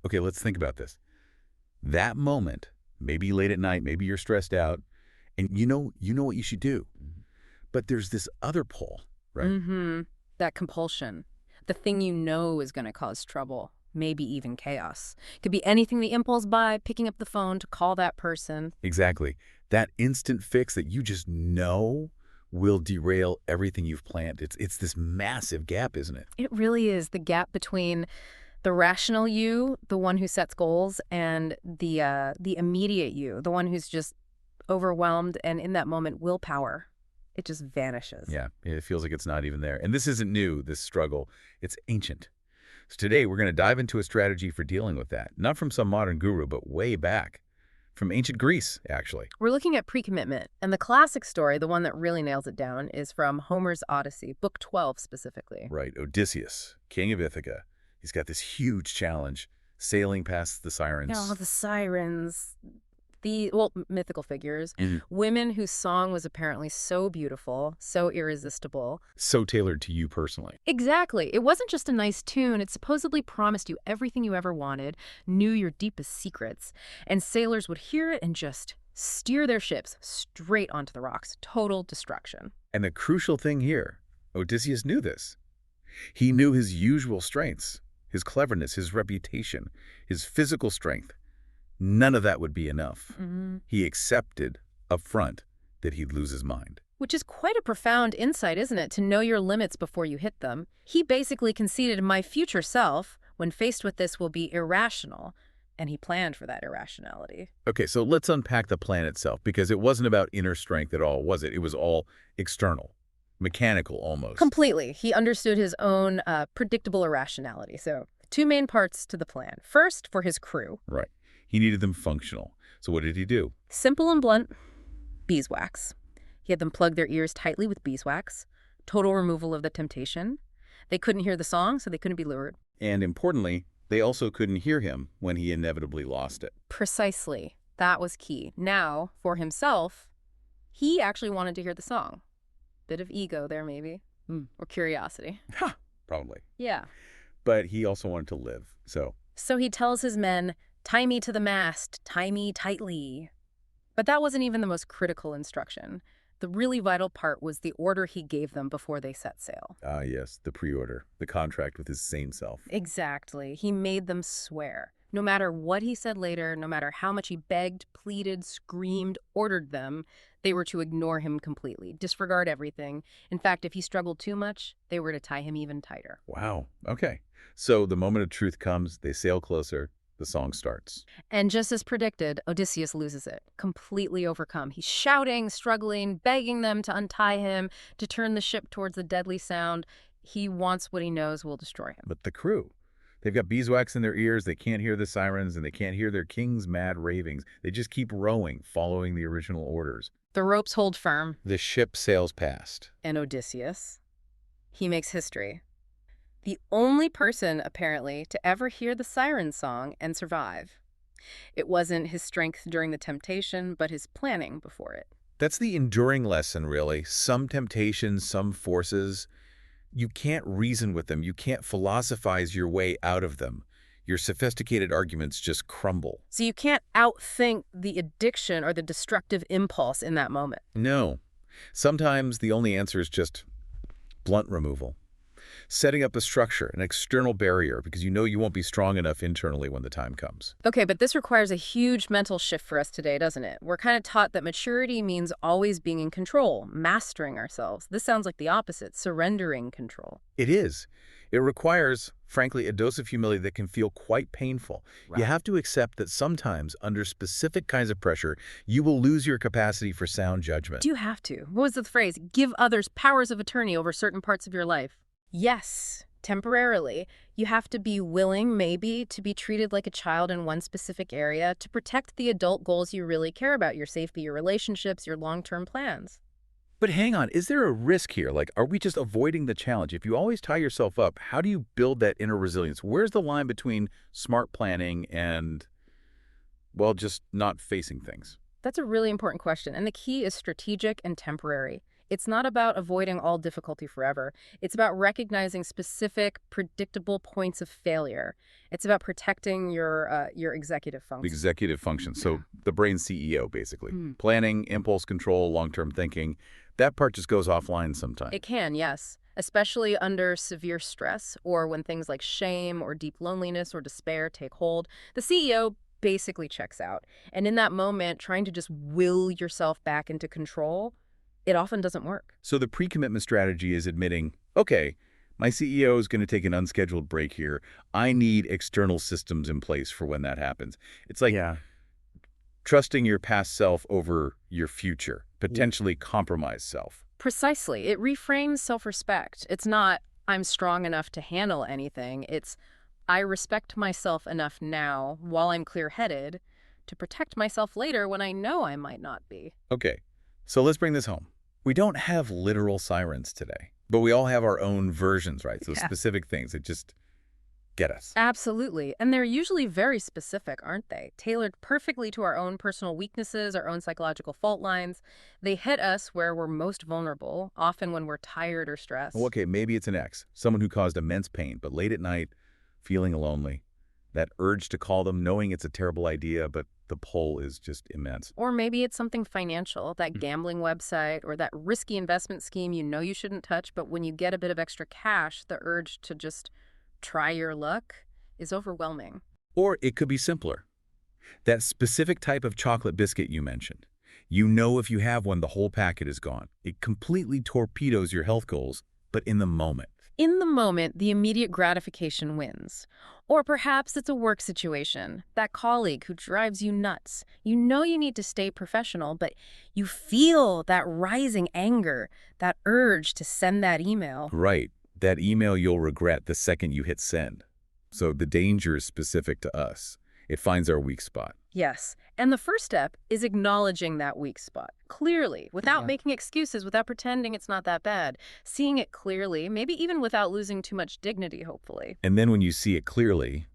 Okay, let's think about this. That moment, maybe late at night, maybe you're stressed out, and you know what you should do. But there's this other pull, right? Mm-hmm. That compulsion. The thing you know is going to cause trouble, maybe even chaos. Could be anything, the impulse buy, picking up the phone to call that person. Exactly. That instant fix that you just know will derail everything you've planned. It's this massive gap, isn't it? It really is the gap between the rational you, the one who sets goals, and the immediate you, the one who's just overwhelmed, and in that moment, willpower. It just vanishes. Yeah, it feels like it's not even there. And this isn't new, this struggle. It's ancient. So today we're going to dive into a strategy for dealing with that. Not from some modern guru, but way back. From ancient Greece, actually. We're looking at pre-commitment, and the classic story, the one that really nails it down, is from Homer's Odyssey, Book 12 specifically. Right, Odysseus, king of Ithaca. He's got this huge challenge, sailing past the Sirens. Oh, the Sirens. Mythical figures. Mhm. Women whose song was apparently so beautiful, so irresistible. So tailored to you personally. Exactly. It wasn't just a nice tune. It supposedly promised you everything you ever wanted, knew your deepest secrets, and sailors would hear it and just steer their ships straight onto the rocks. Total destruction. And the crucial thing here, Odysseus knew this. He knew his usual strengths, his cleverness, his reputation, his physical strength. None of that would be enough. Mm-hmm. He accepted up front that he'd lose his mind. Which is quite a profound insight, isn't it? To know your limits before you hit them. He basically conceded my future self, when faced with this, will be irrational. And he planned for that irrationality. Okay, so let's unpack the plan itself, because it wasn't about inner strength at all, was it? It was all external, mechanical almost. Completely. He understood his own predictable irrationality. So, two main parts to the plan. First, for his crew. Right. He needed them functional. So what did he do? Simple and blunt, beeswax. He had them plug their ears tightly with beeswax. Total removal of the temptation. They couldn't hear the song, so they couldn't be lured. And importantly, they also couldn't hear him when he inevitably lost it. Precisely. That was key. Now, for himself, he actually wanted to hear the song. Bit of ego there, maybe. Or curiosity. Ha! Probably. Yeah. But he also wanted to live, so... So he tells his men, tie me to the mast, tie me tightly. But that wasn't even the most critical instruction. The really vital part was the order he gave them before they set sail. Ah, yes, the pre-order, the contract with his sane self. Exactly. He made them swear. No matter what he said later, no matter how much he begged, pleaded, screamed, ordered them, they were to ignore him completely, disregard everything. In fact, if he struggled too much, they were to tie him even tighter. Wow, okay. So the moment of truth comes, they sail closer, the song starts. And just as predicted, Odysseus loses it, completely overcome. He's shouting, struggling, begging them to untie him, to turn the ship towards the deadly sound. He wants what he knows will destroy him. But the crew, they've got beeswax in their ears, they can't hear the sirens, and they can't hear their king's mad ravings. They just keep rowing, following the original orders. The ropes hold firm. The ship sails past. And Odysseus, he makes history. The only person, apparently, to ever hear the siren song and survive. It wasn't his strength during the temptation, but his planning before it. That's the enduring lesson, really. Some temptations, some forces, you can't reason with them. You can't philosophize your way out of them. Your sophisticated arguments just crumble. So you can't outthink the addiction or the destructive impulse in that moment. No. Sometimes the only answer is just blunt removal. Setting up a structure, an external barrier, because you know you won't be strong enough internally when the time comes. Okay, but this requires a huge mental shift for us today, doesn't it? We're kind of taught that maturity means always being in control, mastering ourselves. This sounds like the opposite, surrendering control. It is. It requires, frankly, a dose of humility that can feel quite painful. Right. You have to accept that sometimes, under specific kinds of pressure, you will lose your capacity for sound judgment. Do you have to? What was the phrase? Give others powers of attorney over certain parts of your life. Yes, temporarily. You have to be willing, maybe, to be treated like a child in one specific area to protect the adult goals you really care about, your safety, your relationships, your long-term plans. But hang on, is there a risk here? Like, are we just avoiding the challenge? If you always tie yourself up, how do you build that inner resilience? Where's the line between smart planning and, well, just not facing things? That's a really important question, and the key is strategic and temporary. It's not about avoiding all difficulty forever. It's about recognizing specific, predictable points of failure. It's about protecting your executive function. Executive function. So the brain CEO, basically. Hmm. Planning, impulse control, long-term thinking. That part just goes offline sometimes. It can, yes, especially under severe stress or when things like shame or deep loneliness or despair take hold. The CEO basically checks out. And in that moment, trying to just will yourself back into control, it often doesn't work. So the pre-commitment strategy is admitting, okay, my CEO is going to take an unscheduled break here. I need external systems in place for when that happens. It's like trusting your past self over your future, potentially compromised self. Precisely. It reframes self-respect. It's not, I'm strong enough to handle anything. It's, I respect myself enough now, while I'm clear-headed, to protect myself later when I know I might not be. Okay, so let's bring this home. We don't have literal sirens today, but we all have our own versions, right? So specific things that just get us. Absolutely. And they're usually very specific, aren't they? Tailored perfectly to our own personal weaknesses, our own psychological fault lines. They hit us where we're most vulnerable, often when we're tired or stressed. Well, okay, maybe it's an ex, someone who caused immense pain, but late at night, feeling lonely. That urge to call them, knowing it's a terrible idea, but the pull is just immense. Or maybe it's something financial, that gambling website or that risky investment scheme you know you shouldn't touch, but when you get a bit of extra cash, the urge to just try your luck is overwhelming. Or it could be simpler. That specific type of chocolate biscuit you mentioned. You know if you have one, the whole packet is gone. It completely torpedoes your health goals, but in the moment. In the moment, the immediate gratification wins. Or perhaps it's a work situation, that colleague who drives you nuts. You know you need to stay professional, but you feel that rising anger, that urge to send that email. Right. That email you'll regret the second you hit send. So the danger is specific to us. It finds our weak spot. Yes. And the first step is acknowledging that weak spot clearly, without making excuses, without pretending it's not that bad. Seeing it clearly, maybe even without losing too much dignity, hopefully. And then when you see it clearly,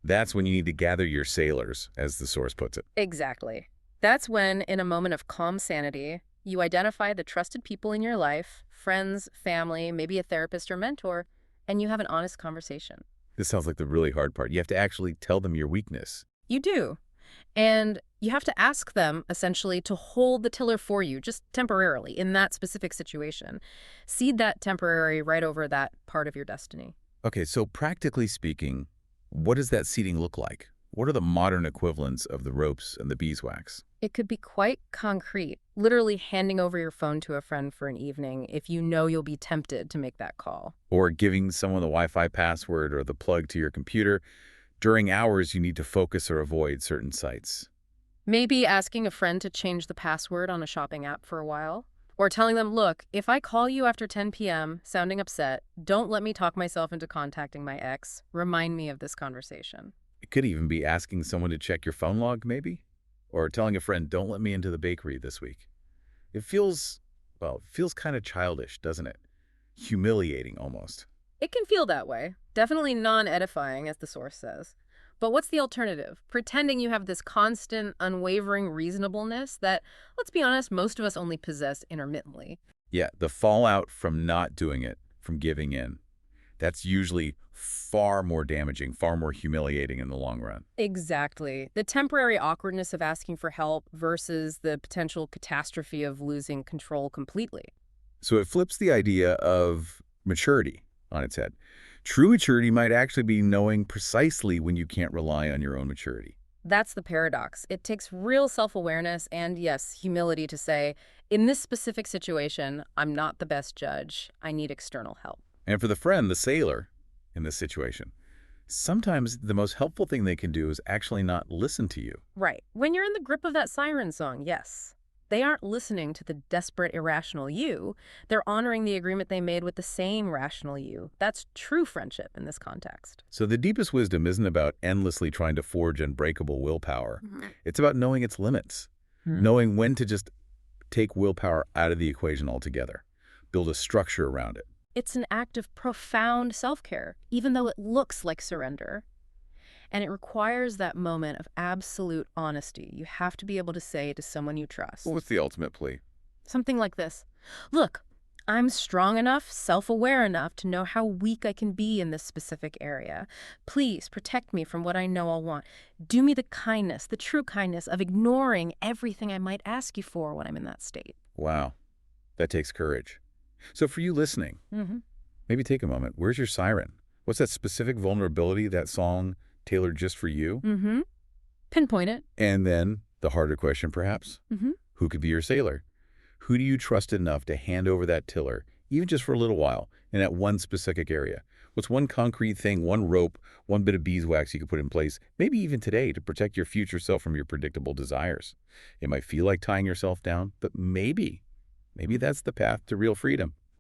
that's when you need to gather your sailors, as the source puts it. Exactly. That's when, in a moment of calm sanity, you identify the trusted people in your life, friends, family, maybe a therapist or mentor, and you have an honest conversation. This sounds like the really hard part. You have to actually tell them your weakness. You do. And you have to ask them, essentially, to hold the tiller for you, just temporarily, in that specific situation. Cede that temporary right over that part of your destiny. Okay, so practically speaking, what does that seating look like? What are the modern equivalents of the ropes and the beeswax? It could be quite concrete, literally handing over your phone to a friend for an evening if you know you'll be tempted to make that call. Or giving someone the Wi-Fi password or the plug to your computer. During hours, you need to focus or avoid certain sites. Maybe asking a friend to change the password on a shopping app for a while. Or telling them, look, if I call you after 10 p.m. sounding upset, don't let me talk myself into contacting my ex. Remind me of this conversation. It could even be asking someone to check your phone log, maybe? Or telling a friend, don't let me into the bakery this week. It feels kind of childish, doesn't it? Humiliating, almost. It can feel that way. Definitely non-edifying, as the source says. But what's the alternative? Pretending you have this constant, unwavering reasonableness that, let's be honest, most of us only possess intermittently. Yeah, the fallout from not doing it, from giving in, that's usually far more damaging, far more humiliating in the long run. Exactly. The temporary awkwardness of asking for help versus the potential catastrophe of losing control completely. So it flips the idea of maturity on its head. True maturity might actually be knowing precisely when you can't rely on your own maturity. That's the paradox. It takes real self-awareness and, yes, humility to say, in this specific situation, I'm not the best judge. I need external help. And for the friend, the sailor, in this situation, sometimes the most helpful thing they can do is actually not listen to you. Right. When you're in the grip of that siren song, yes. They aren't listening to the desperate, irrational you. They're honoring the agreement they made with the same rational you. That's true friendship in this context. So the deepest wisdom isn't about endlessly trying to forge unbreakable willpower. It's about knowing its limits, knowing when to just take willpower out of the equation altogether, build a structure around it. It's an act of profound self-care, even though it looks like surrender. And it requires that moment of absolute honesty. You have to be able to say to someone you trust. What's the ultimate plea? Something like this. Look, I'm strong enough, self-aware enough to know how weak I can be in this specific area. Please protect me from what I know I'll want. Do me the kindness, the true kindness of ignoring everything I might ask you for when I'm in that state. Wow, that takes courage. So for you listening, Mm-hmm. maybe take a moment. Where's your siren? What's that specific vulnerability, that song tailored just for you? Mm-hmm. Pinpoint it. And then the harder question, perhaps, Mm-hmm. who could be your sailor? Who do you trust enough to hand over that tiller, even just for a little while, in that one specific area? What's one concrete thing, one rope, one bit of beeswax you could put in place, maybe even today, to protect your future self from your predictable desires? It might feel like tying yourself down, but maybe that's the path to real freedom.